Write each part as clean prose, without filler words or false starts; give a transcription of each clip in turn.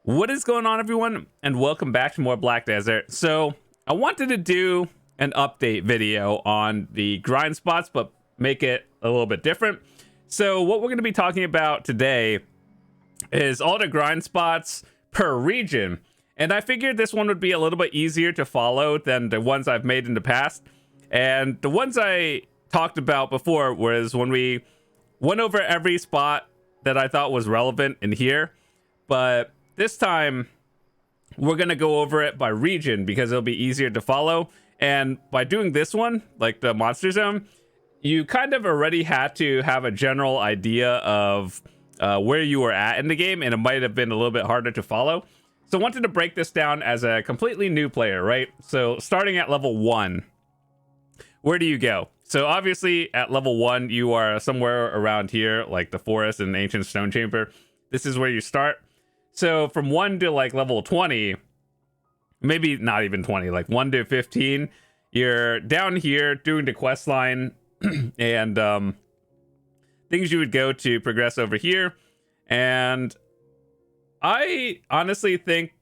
What is going on, everyone, and welcome back to more Black Desert. So I wanted to do an update video on the grind spots, but make it a little bit different. So what we're going to be talking about today is all the grind spots per region, and I figured this one would be a little bit easier to follow than the ones I've made in the past. And the ones I talked about before was when we went over every spot that I thought was relevant in here, but this time we're going to go over it by region because it'll be easier to follow. And by doing this one, like the monster zone, you kind of already had to have a general idea of where you were at in the game, and it might have been a little bit harder to follow. So I wanted to break this down as a completely new player, right? So starting at level 1, where do you go? So obviously at level 1, you are somewhere around here, like the forest and ancient stone chamber. This is where you start. So from 1 to like level 20, maybe not even 20, like 1 to 15, you're down here doing the quest line and things you would go to progress over here. And I honestly think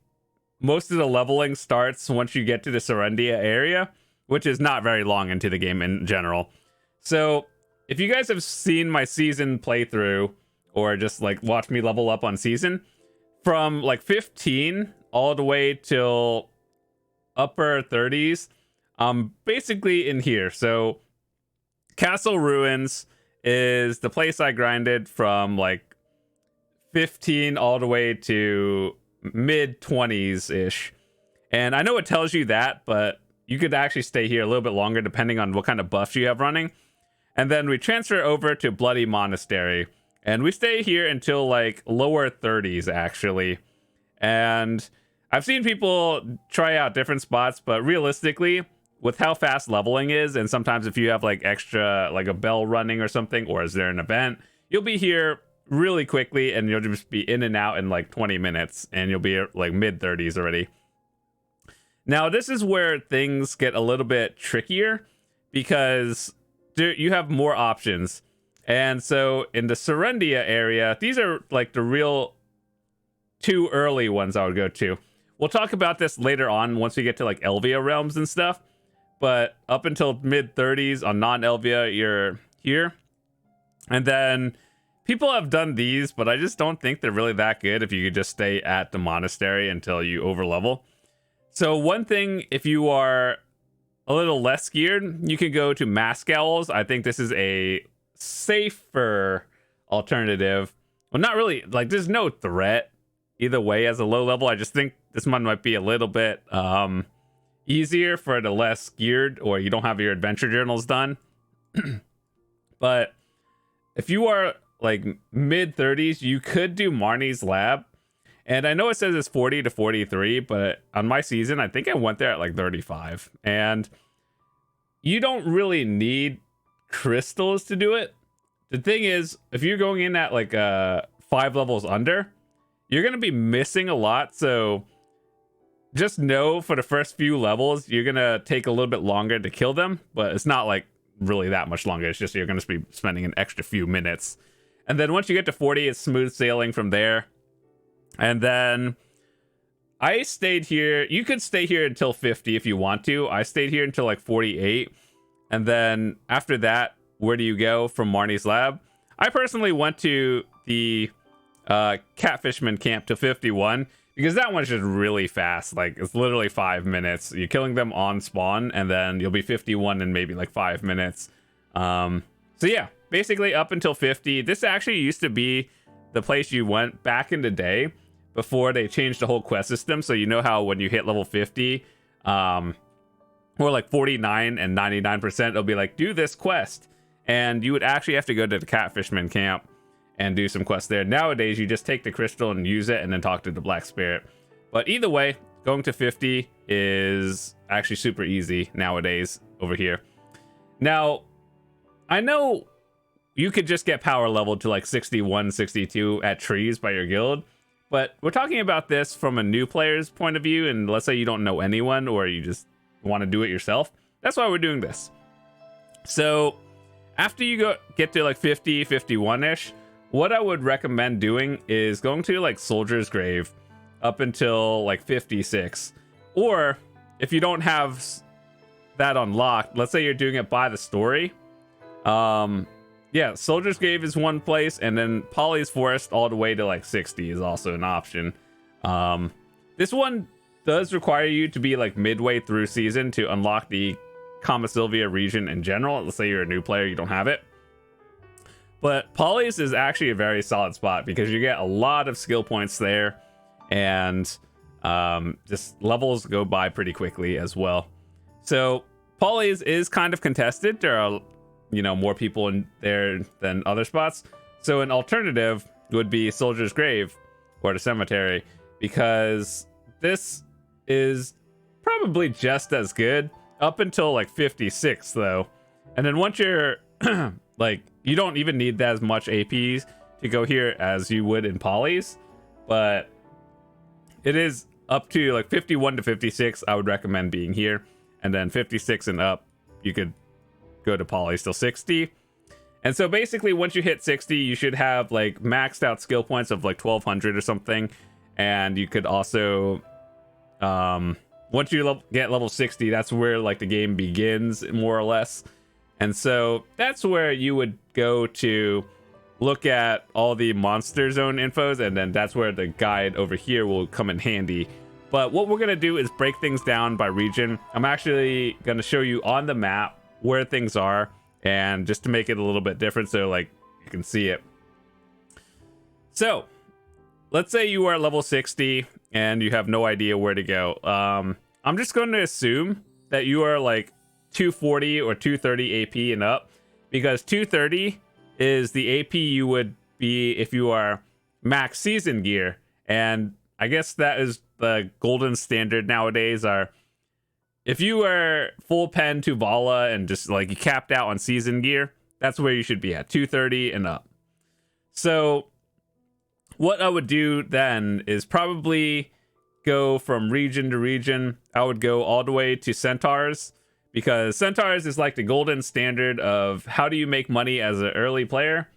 most of the leveling starts once you get to the Serendia area, which is not very long into the game in general. So if you guys have seen my season playthrough or just like watch me level up on season, from like 15 all the way till upper 30s, basically in here. So Castle Ruins is the place I grinded from like 15 all the way to mid 20s ish. And I know it tells you that, but you could actually stay here a little bit longer depending on what kind of buffs you have running. And then we transfer over to Bloody Monastery, and we stay here until like lower 30s actually. And I've seen people try out different spots, but realistically, with how fast leveling is, and sometimes if you have like extra, like a bell running or something, or is there an event, you'll be here really quickly and you'll just be in and out in like 20 minutes and you'll be like mid 30s already. Now, this is where things get a little bit trickier because you have more options. And so in the Serendia area, these are like the real two early ones I would go to. We'll talk about this later on once we get to like Elvia realms and stuff. But up until mid 30s on non-Elvia, you're here. And then people have done these, but I just don't think they're really that good if you could just stay at the monastery until you overlevel. So one thing, if you are a little less geared, you can go to Mask Owls. I think this is a safer alternative. Well, not really, like there's no threat either way as a low level. I just think this one might be a little bit easier for the less geared, or you don't have your adventure journals done. But if you are like mid 30s, you could do Marnie's Lab. And I know it says it's 40 to 43, but on my season, I think I went there at like 35. And you don't really need crystals to do it. The thing is, if you're going in at like 5 levels under, you're going to be missing a lot. So just know for the first few levels, you're going to take a little bit longer to kill them, but it's not like really that much longer. It's just you're going to be spending an extra few minutes. And then once you get to 40, it's smooth sailing from there. And then I stayed here. You could stay here until 50 if you want to. I stayed here until like 48. And then after that, where do you go from Marnie's Lab? I personally went to the Catfishman camp to 51 because that one's just really fast. Like it's literally 5 minutes. You're killing them on spawn and then you'll be 51 in maybe like 5 minutes. So yeah, basically up until 50. This actually used to be the place you went back in the day before they changed the whole quest system. So you know how when you hit level 50 or like 49 and 99%, it'll be like, do this quest. And you would actually have to go to the Catfishman camp and do some quests there. Nowadays, you just take the crystal and use it and then talk to the Black Spirit. But either way, going to 50 is actually super easy nowadays over here. Now, I know you could just get power leveled to like 61, 62 at trees by your guild, but we're talking about this from a new player's point of view, and let's say you don't know anyone or you just want to do it yourself. That's why we're doing this. So after you get to like 50, 51-ish, what I would recommend doing is going to like Soldier's Grave up until like 56. Or if you don't have that unlocked, let's say you're doing it by the story. Yeah, Soldier's Grave is one place, and then Polly's Forest all the way to like 60 is also an option. This one does require you to be like midway through season to unlock the Kamasylvia region in general. Let's say you're a new player, you don't have it. But Polly's is actually a very solid spot because you get a lot of skill points there, and just levels go by pretty quickly as well. So Polly's is kind of contested. There are, you know, more people in there than other spots. So an alternative would be Soldier's Grave or the Cemetery, because this is probably just as good up until like 56 though. And then once you're like, you don't even need as much APs to go here as you would in Polly's, but it is up to like 51 to 56. I would recommend being here, and then 56 and up, you could go to Polly's till 60. And so basically, once you hit 60, you should have like maxed out skill points of like 1200 or something, and you could also, once you get level 60, that's where like the game begins more or less. And so that's where you would go to look at all the monster zone infos, and then that's where the guide over here will come in handy. But what we're going to do is break things down by region. I'm actually going to show you on the map where things are, and just to make it a little bit different so like you can see it. So let's say you are at level 60 and you have no idea where to go. I'm just going to assume that you are like 240 or 230 AP and up, because 230 is the AP you would be if you are max season gear, and I guess that is the golden standard nowadays. Are if you are full pen to Vala and just like you capped out on season gear, that's where you should be at, 230 and up. So what I would do then is probably go from region to region. I would go all the way to Centaurs, because Centaurs is like the golden standard of how do you make money as an early player,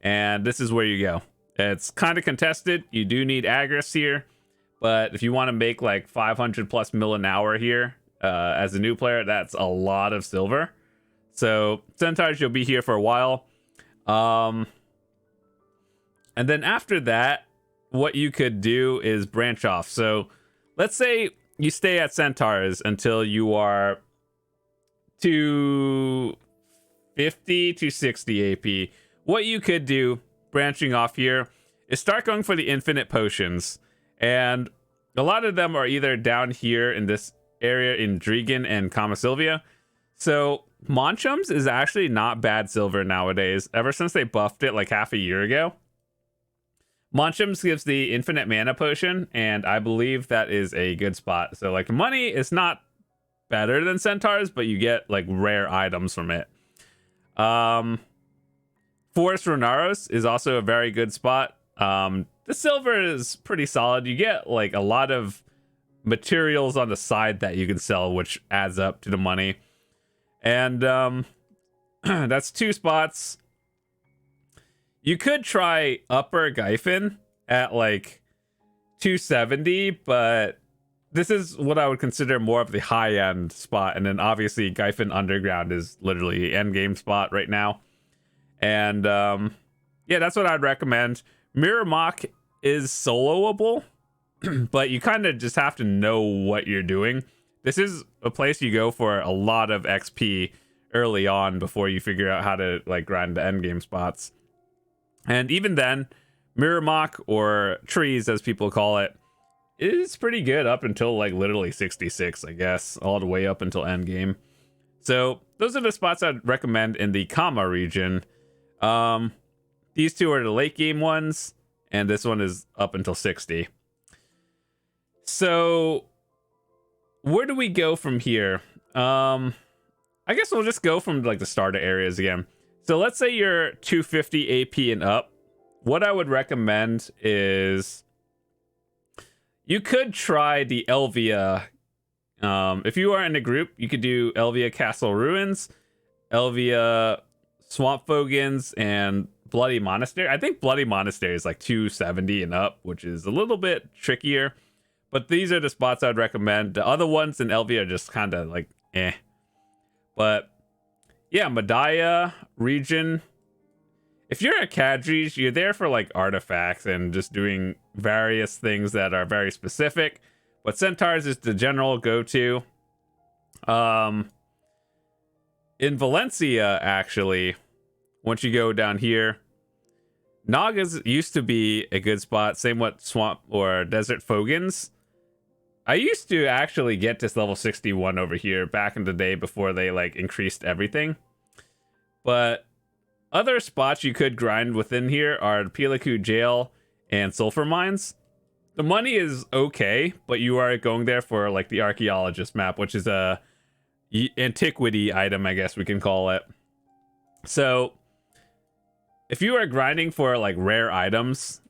and this is where you go. It's kind of contested. You do need Agris here, but if you want to make like 500 plus mil an hour here as a new player, that's a lot of silver. So Centaurs, you'll be here for a while. And then after that, what you could do is branch off. So let's say you stay at Centaurs until you are 250 to 60 AP. What you could do branching off here is start going for the infinite potions, and a lot of them are either down here in this area in Dregan and Kamasylvia. So Monchums is actually not bad silver nowadays, ever since they buffed it like half a year ago. Monchums gives the infinite mana potion, and I believe that is a good spot. So like the money is not better than Centaurs, but you get like rare items from it. Forest Renaros is also a very good spot. The silver is pretty solid. You get like a lot of materials on the side that you can sell, which adds up to the money. And that's two spots. You could try Upper Gyfin at like 270, but this is what I would consider more of the high-end spot. And then obviously Gyfin Underground is literally the endgame spot right now. And yeah, that's what I'd recommend. Mirror Mock is soloable, but you kind of just have to know what you're doing. This is a place you go for a lot of XP early on before you figure out how to like grind the endgame spots. And even then, Mirror Mock, or Trees as people call it, is pretty good up until like literally 66, I guess, all the way up until endgame. So those are the spots I'd recommend in the Kama region. These two are the late game ones, and this one is up until 60. So where do we go from here? I guess we'll just go from like the starter areas again. So let's say you're 250 AP and up. What I would recommend is you could try the Elvia. If you are in a group, you could do Elvia Castle Ruins, Elvia Swamp Fogans, and Bloody Monastery. I think Bloody Monastery is like 270 and up, which is a little bit trickier. But these are the spots I'd recommend. The other ones in Elvia are just kind of like eh. But yeah, Madaya region. If you're at Kadris, you're there for like artifacts and just doing various things that are very specific. But Centaurs is the general go-to. In Valencia, actually, once you go down here, Nagas used to be a good spot. Same with Swamp or Desert Fogans. I used to actually get to level 61 over here back in the day before they like increased everything. But other spots you could grind within here are Peliku Jail and Sulfur Mines. The money is okay, but you are going there for like the Archaeologist map, which is a antiquity item, I guess we can call it. So if you are grinding for like rare items,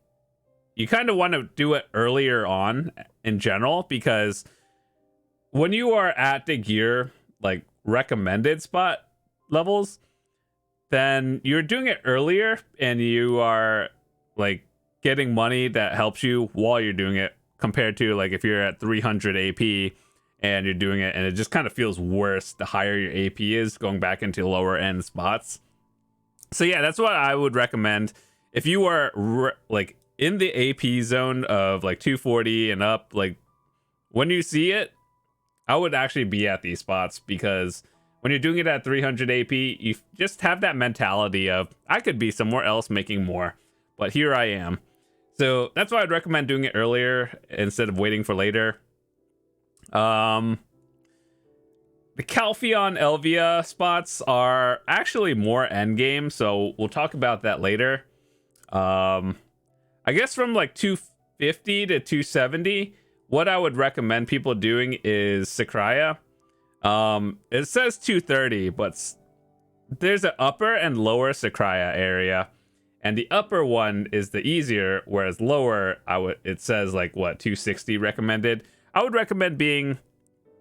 you kind of want to do it earlier on in general, because when you are at the gear like recommended spot levels, then you're doing it earlier and you are like getting money that helps you while you're doing it, compared to like if you're at 300 AP and you're doing it and it just kind of feels worse the higher your AP is going back into lower end spots. So yeah, that's what I would recommend. If you are like in the AP zone of like 240 and up, like when you see it, I would actually be at these spots, because when you're doing it at 300 AP, you just have that mentality of, I could be somewhere else making more, but here I am. So that's why I'd recommend doing it earlier instead of waiting for later. The Calpheon Elvia spots are actually more endgame, so we'll talk about that later. I guess from like 250 to 270, what I would recommend people doing is Sakraya. It says 230, but there's an upper and lower Sakraya area, and the upper one is the easier, whereas lower, it says like what, 260 recommended. I would recommend being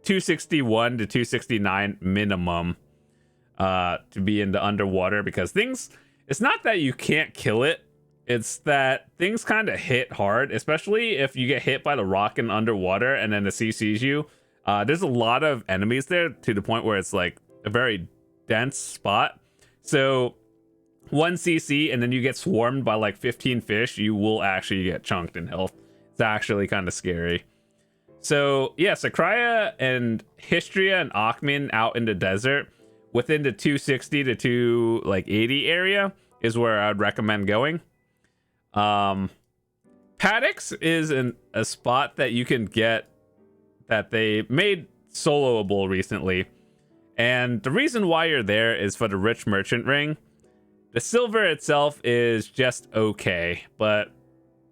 261 to 269 minimum to be in the underwater, because it's not that you can't kill it, it's that things kind of hit hard, especially if you get hit by the rock and underwater and then the sea sees you. There's a lot of enemies there to the point where it's like a very dense spot. So 1 CC and then you get swarmed by like 15 fish, you will actually get chunked in health. It's actually kind of scary. So yeah, Sakraya and Histria and Akhmin out in the desert within the 260 to 280 area is where I'd recommend going. Paddocks is a spot that you can get that they made soloable recently, and the reason why you're there is for the rich merchant ring. The silver itself is just okay, but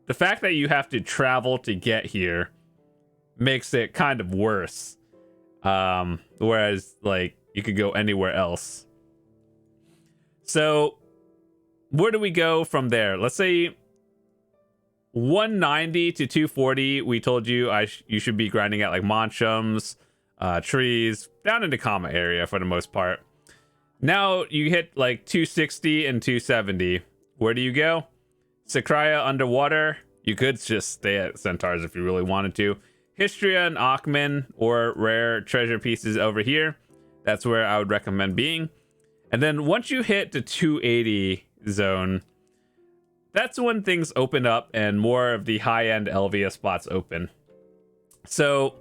the fact that you have to travel to get here makes it kind of worse, whereas like you could go anywhere else. So where do we go from there? Let's say 190 to 240, we told you you should be grinding at like Monchums, trees, down in the Kama area for the most part. Now you hit like 260 and 270. Where do you go? Sakraya underwater. You could just stay at Centaurs if you really wanted to. Histria and Akhmin, or rare treasure pieces over here. That's where I would recommend being. And then once you hit the 280 zone, that's when things open up and more of the high-end Elvia spots open. So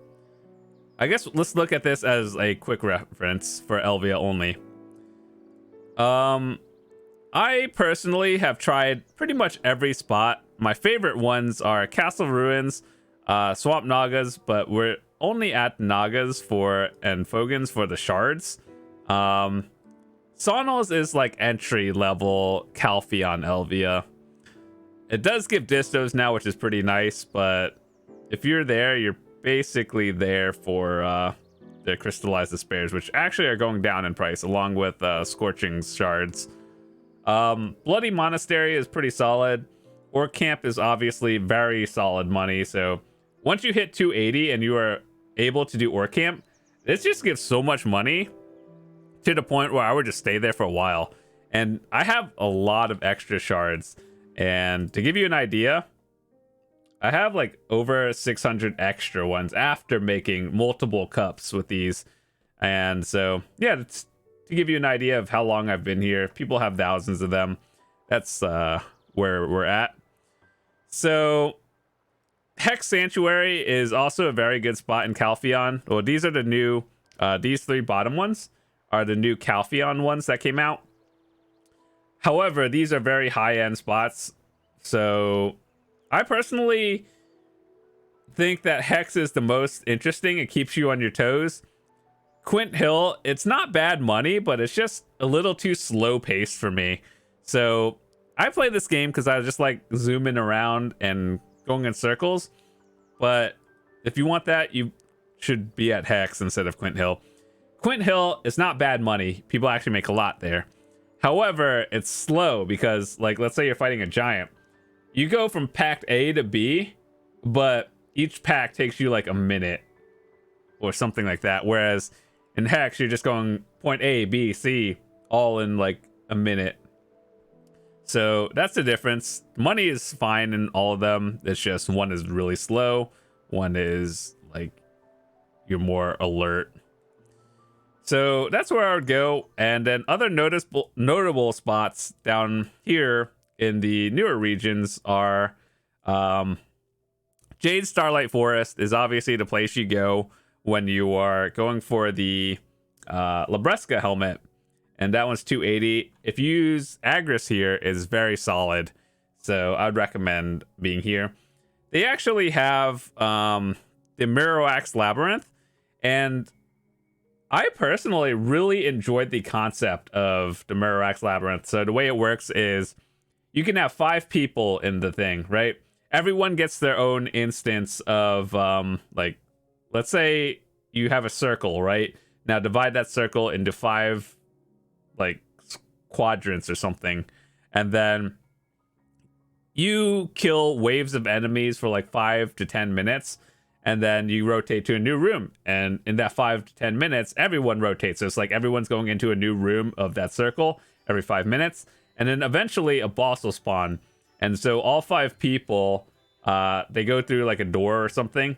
I guess let's look at this as a quick reference for Elvia only. I personally have tried pretty much every spot. My favorite ones are Castle Ruins, Swamp Nagas, but we're only at Nagas and Fogans for the shards. Sonos is like entry level Calpheon Elvia. It does give distos now, which is pretty nice, but if you're there, you're basically there for the crystallized despairs, which actually are going down in price along with scorching shards. Bloody Monastery is pretty solid. Orc Camp is obviously very solid money, so once you hit 280 and you are able to do Orc Camp, this just gives so much money to the point where I would just stay there for a while. And I have a lot of extra shards. And to give you an idea, I have like over 600 extra ones after making multiple cups with these. And so, yeah, it's to give you an idea of how long I've been here. People have thousands of them. That's where we're at. So, Hex Sanctuary is also a very good spot in Calpheon. Well, these are the new, these three bottom ones are the new Calpheon ones that came out. However, these are very high-end spots. So, I personally think that Hex is the most interesting. It keeps you on your toes. Quint Hill, it's not bad money, but it's just a little too slow paced for me. So I play this game because I just like zooming around and going in circles. But if you want that, you should be at Hex instead of Quint Hill. Quint Hill is not bad money. People actually make a lot there. However, it's slow because, like, let's say you're fighting a giant. You go from pack A to B, but each pack takes you like a minute or something like that. Whereas in Hex, you're just going point A, B, C, all in like a minute. So that's the difference. Money is fine in all of them. It's just one is really slow. One is like you're more alert. So that's where I would go. And then other notable spots down here in the newer regions are Jade Starlight Forest is obviously the place you go when you are going for the Labresca helmet, and that one's 280. If you use Agris here, is very solid, so I'd recommend being here. They actually have the Mirror-Axe Labyrinth, and I personally really enjoyed the concept of the Mirror-Axe Labyrinth. So the way it works is you can have 5 people in the thing, right? Everyone gets their own instance of, like, let's say you have a circle, right? Now divide that circle into 5, like, quadrants or something. And then you kill waves of enemies for like 5 to 10 minutes. And then you rotate to a new room. And in that 5 to 10 minutes, everyone rotates. So it's like everyone's going into a new room of that circle every 5 minutes. And then eventually a boss will spawn. And so all 5 people, they go through like a door or something.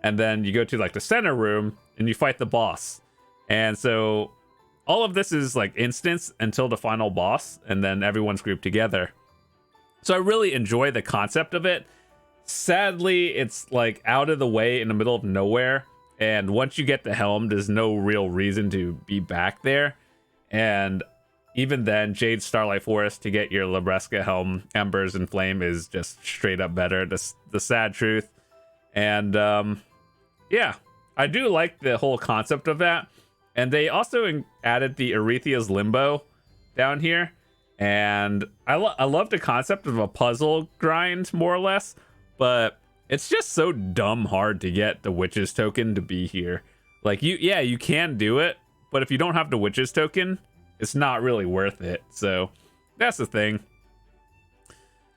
And then you go to like the center room and you fight the boss. And so all of this is like instance until the final boss. And then everyone's grouped together. So I really enjoy the concept of it. Sadly, it's like out of the way in the middle of nowhere. And once you get the helm, there's no real reason to be back there. And even then, Jade Starlight Forest to get your Labresca helm, Embers and Flame, is just straight up better. The sad truth. And yeah, I do like the whole concept of that. And they also added the Arethia's Limbo down here. And I love the concept of a puzzle grind, more or less. But it's just so dumb hard to get the Witch's token to be here. Like, you can do it. But if you don't have the Witch's token, it's not really worth it. So that's the thing.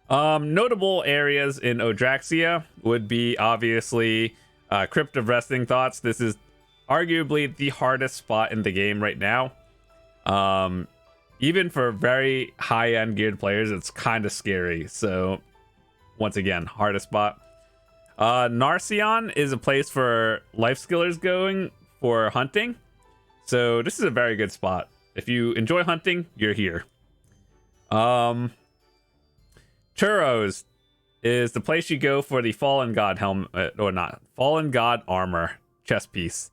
Notable areas in Odraxia would be obviously Crypt of Resting Thoughts. This is arguably the hardest spot in the game right now. Even for very high-end geared players, it's kind of scary. So once again, hardest spot. Narcion is a place for life skillers going for hunting. So this is a very good spot. If you enjoy hunting, you're here. Churros is the place you go for the Fallen God helmet, or not, Fallen God armor chest piece.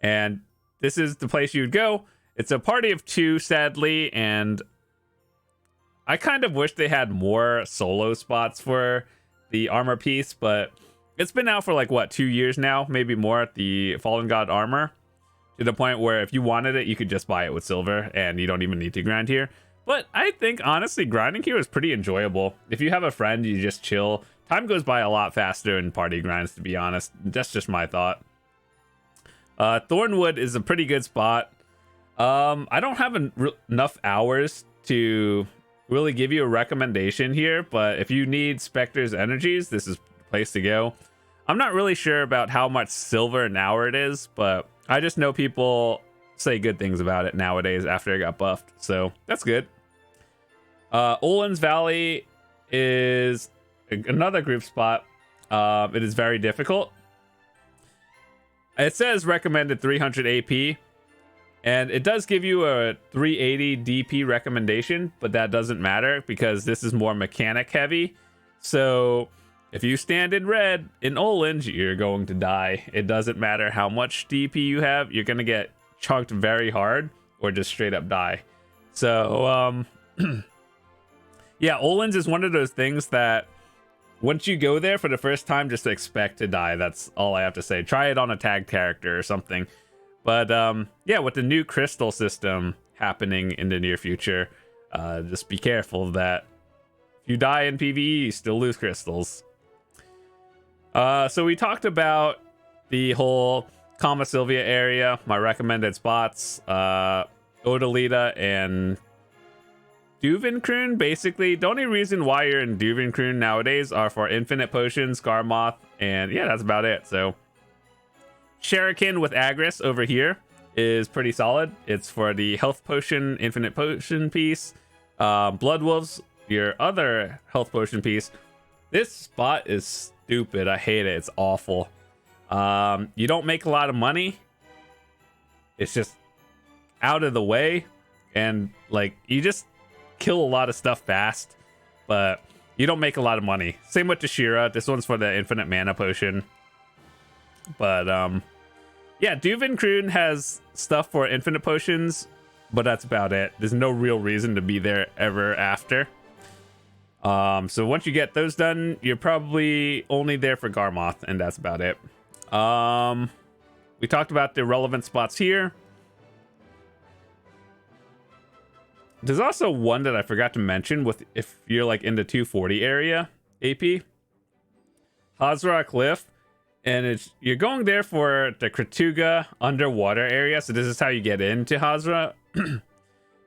And this is the place you'd go. It's a party of 2, sadly, and I kind of wish they had more solo spots for the armor piece, but it's been out for like, what, 2 years now? Maybe more, at the Fallen God armor. To the point where if you wanted it, you could just buy it with silver, and you don't even need to grind here. But I think, honestly, grinding here is pretty enjoyable. If you have a friend, you just chill. Time goes by a lot faster in party grinds, to be honest. That's just my thought. Thornwood is a pretty good spot. I don't have enough hours to really give you a recommendation here, but if you need Spectre's energies, this is the place to go. I'm not really sure about how much silver an hour it is, but I just know people say good things about it nowadays after it got buffed, so that's good. Olin's Valley is another group spot. It is very difficult. It says recommended 300 AP, and it does give you a 380 DP recommendation, but that doesn't matter because this is more mechanic heavy. So if you stand in red in Orange, you're going to die. It doesn't matter how much DP you have, you're going to get chunked very hard or just straight up die. So, yeah, Olin's is one of those things that once you go there for the first time, just expect to die. That's all I have to say. Try it on a tag character or something. But yeah, with the new crystal system happening in the near future, just be careful that if you die in PvE, you still lose crystals. So we talked about the whole Kamasylvia area, my recommended spots, Odalita and Duvinkroon. Basically, the only reason why you're in Duvinkroon nowadays are for infinite potions, Garmoth, and yeah, that's about it. So Shuriken with Agris over here is pretty solid. It's for the health potion, infinite potion piece. Blood Wolves, your other health potion piece. This spot is stupid. I hate it. It's awful. You don't make a lot of money. It's just out of the way, and like you just kill a lot of stuff fast, but you don't make a lot of money. Same with Tashira. This one's for the infinite mana potion. But yeah, Duvinkroon has stuff for infinite potions, but that's about it. There's no real reason to be there ever after. So once you get those done, you're probably only there for Garmoth, and that's about it. We talked about the relevant spots here. There's also one that I forgot to mention with if you're like in the 240 area AP. Hazra Cliff. And you're going there for the Kratuga underwater area. So this is how you get into Hazra.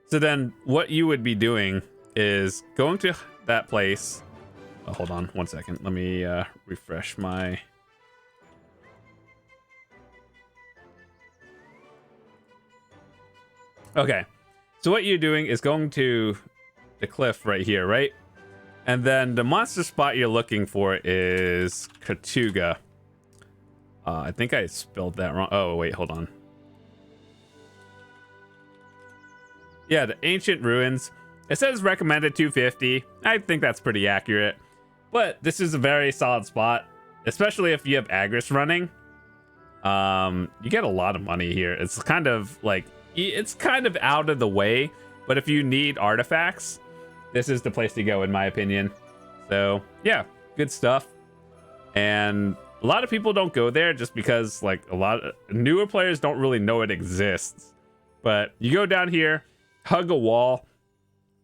So then what you would be doing is going to that place. Oh, hold on 1 second. Let me refresh my... Okay. So what you're doing is going to the cliff right here, right? And then the monster spot you're looking for is Kratuga. I think I spelled that wrong. Oh, wait, hold on. Yeah, the ancient ruins. It says recommended 250. I think that's pretty accurate. But this is a very solid spot, especially if you have Agris running. You get a lot of money here. It's kind of like, it's kind of out of the way, but if you need artifacts, this is the place to go, in my opinion. So yeah, good stuff. And a lot of people don't go there just because like a lot of newer players don't really know it exists. But you go down here, hug a wall,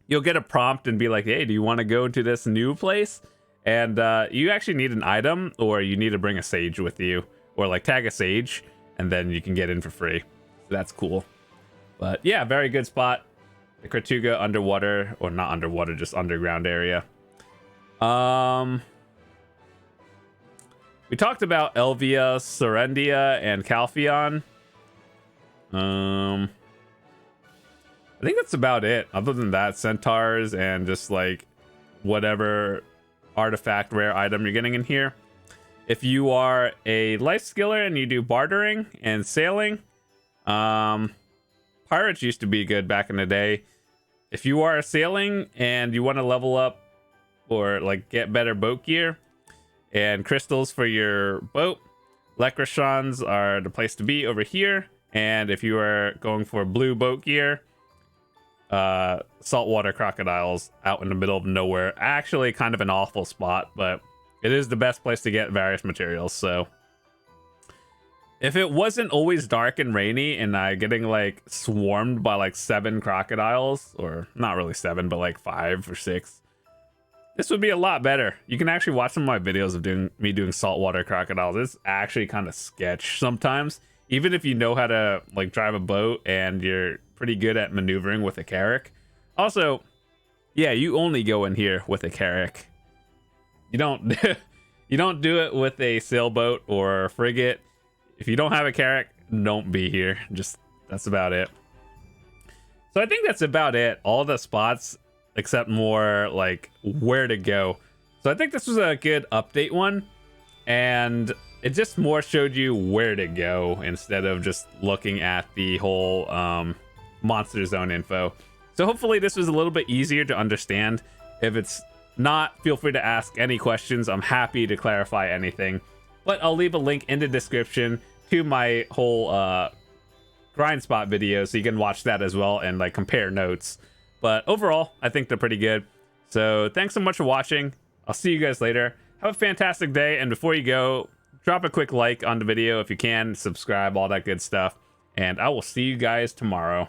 you'll get a prompt and be like, hey, do you want to go to this new place? And you actually need an item, or you need to bring a sage with you, or like tag a sage, and then you can get in for free. So that's cool. But yeah, very good spot. The Kratuga underwater, or not underwater, just underground area. We talked about Elvia, Serendia, and Calpheon. I think that's about it. Other than that, centaurs and just like whatever artifact rare item you're getting in here. If you are a life skiller and you do bartering and sailing, pirates used to be good back in the day. If you are sailing and you want to level up or like get better boat gear and crystals for your boat, Lekrashans are the place to be over here. And if you are going for blue boat gear, saltwater crocodiles out in the middle of nowhere. Actually kind of an awful spot, but it is the best place to get various materials. So if it wasn't always dark and rainy and I getting like swarmed by like 7 crocodiles, or not really 7, but like 5 or 6, this would be a lot better. You can actually watch some of my videos of me doing saltwater crocodiles. It's actually kind of sketch sometimes, even if you know how to like drive a boat and you're pretty good at maneuvering with a carrack. Also, yeah, you only go in here with a carrack. You don't you don't do it with a sailboat or a frigate. If you don't have a carrack, don't be here. Just, that's about it. So I think that's about it. All the spots except more like where to go. So I think this was a good update one. and it just more showed you where to go instead of just looking at the whole monster zone info. So hopefully this was a little bit easier to understand. If it's not, feel free to ask any questions. I'm happy to clarify anything, but I'll leave a link in the description to my whole grind spot video so you can watch that as well and like compare notes. But overall, I think they're pretty good. So thanks so much for watching. I'll see you guys later. Have a fantastic day, and before you go, drop a quick like on the video if you can, subscribe, all that good stuff, and I will see you guys tomorrow.